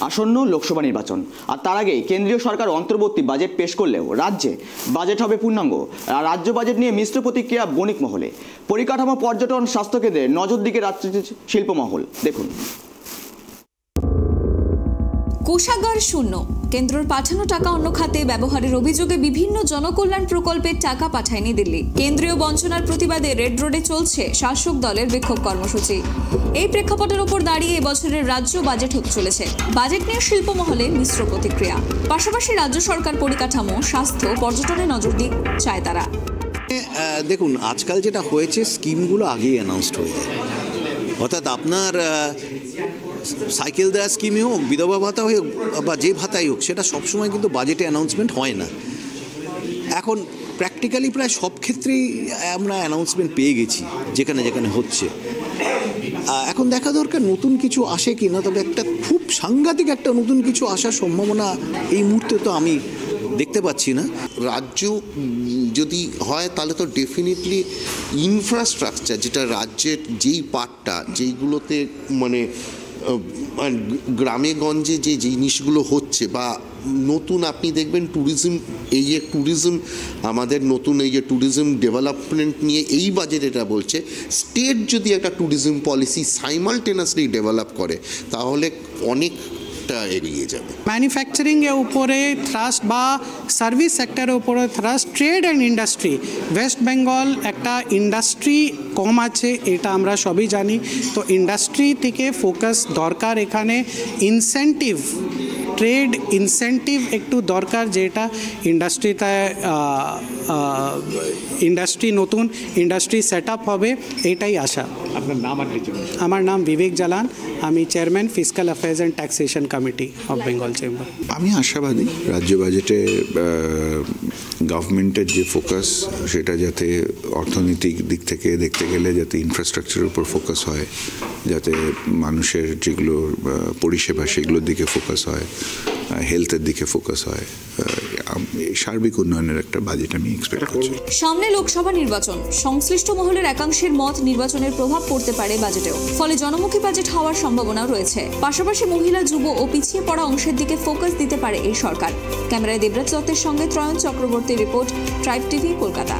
আসন্ন লোকসভা নির্বাচন, আর তার আগেই কেন্দ্রীয় সরকার অন্তর্বর্তী বাজেট পেশ করলেও রাজ্যে বাজেট হবে পূর্ণাঙ্গ। রাজ্য বাজেট নিয়ে মিশ্র প্রতিক্রিয়া বণিক মহলে। পরিকাঠামো, পর্যটন, স্বাস্থ্যকেন্দ্রে নজর দিকে রাজনীতি শিল্প মহল। দেখুন। কোষাগার শূন্য, কেন্দ্রের পাঠানো টাকা অন্য খাতে ব্যবহারের অভিযোগে বিভিন্ন জনকল্যাণ প্রকল্পের টাকা পাঠায়নি দিল্লি। কেন্দ্রীয় বঞ্চনার প্রতিবাদে রেড রোডে চলছে শাসক দলের বিক্ষোভ কর্মসূচি। এই প্রেক্ষাপটের উপর দাঁড়িয়ে এবছরের রাজ্য বাজেট হতে চলেছে। বাজেট নিয়ে শিল্প মহলে মিশ্র প্রতিক্রিয়া। পাশাপাশি রাজ্য সরকার পরিকাঠামো, স্বাস্থ্য, পর্যটনে নজর দিক চায় তারা। দেখুন, আজকাল যেটা হয়েছে, স্কিমগুলো আগেই অ্যানাউন্সড হয়ে যায়। অর্থাৎ আপনার সাইকেল দেওয়া স্কিমই হোক, বিধবা ভাতা হোক বা যে ভাতাই হোক, সেটা সবসময় কিন্তু বাজেটে অ্যানাউন্সমেন্ট হয় না। এখন প্র্যাকটিক্যালি প্রায় সব ক্ষেত্রেই আমরা অ্যানাউন্সমেন্ট পেয়ে গেছি যেখানে যেখানে হচ্ছে। এখন দেখা দরকার নতুন কিছু আসে কি না। তবে একটা খুব সাংঘাতিক একটা নতুন কিছু আসার সম্ভাবনা এই মুহূর্তে তো আমি দেখতে পাচ্ছি না। রাজ্য যদি হয় তাহলে তো ডেফিনেটলি ইনফ্রাস্ট্রাকচার, যেটা রাজ্যের যেই পার্টটা, যেইগুলোতে মানে গ্রামে গঞ্জে যে জিনিসগুলো হচ্ছে, বা নতুন আপনি দেখবেন ট্যুরিজম, এই যে ট্যুরিজম আমাদের নতুন এই যে ট্যুরিজম ডেভেলপমেন্ট নিয়ে এই বাজেট এটা বলছে, স্টেট যদি একটা ট্যুরিজম পলিসি সাইমালটেনাসলি ডেভেলপ করে তাহলে অনেকটা এগিয়ে যাবে। ম্যানুফ্যাকচারিংয়ের উপরে থ্রাস্ট বা সার্ভিস সেক্টরের উপরে thrust, trade and industry, West Bengal একটা ইন্ডাস্ট্রি কম আছে, এটা আমরা সবই জানি। তো ইন্ডাস্ট্রি থেকে ফোকাস দরকার এখানে। ইনসেন্টিভ, ট্রেড ইনসেন্টিভ একটু দরকার, যেটা ইন্ডাস্ট্রিতে ইন্ডাস্ট্রি নতুন ইন্ডাস্ট্রি সেট আপ হবে, এটাই আশা। আপনার নাম আর কিছু? আমার নাম বিবেক জালান, আমি chairman fiscal affairs and taxation committee of Bengal chamber. আমি আশাবাদী রাজ্য বাজেটে গভর্নমেন্টের যে ফোকাস, সেটা যাতে অর্থনৈতিক দিক থেকে দেখতে গেলে যাতে ইনফ্রাস্ট্রাকচারের উপর ফোকাস হয়, যাতে মানুষের যেগুলো পরিষেবা সেগুলোর দিকে ফোকাস হয়, হেলথের দিকে ফোকাস হয়, সার্বিক উন্নয়নের একটা বাজেট আমি এক্সপেক্ট করছি। সামনে লোকসভা নির্বাচন, সংশ্লিষ্ট মহলের একাংশের মত নির্বাচনের প্রভাব পড়তে পারে বাজেটেও। ফলে জনমুখী বাজেট হওয়ার সম্ভাবনাও রয়েছে। পাশাপাশি মহিলা, যুব ও পিছিয়ে পড়া অংশের দিকে ফোকাস দিতে পারে এই সরকার। ক্যামেরায় দেবরাজ দত্তের সঙ্গে Trayan Chakraborty report, tribe TV, Kolkata.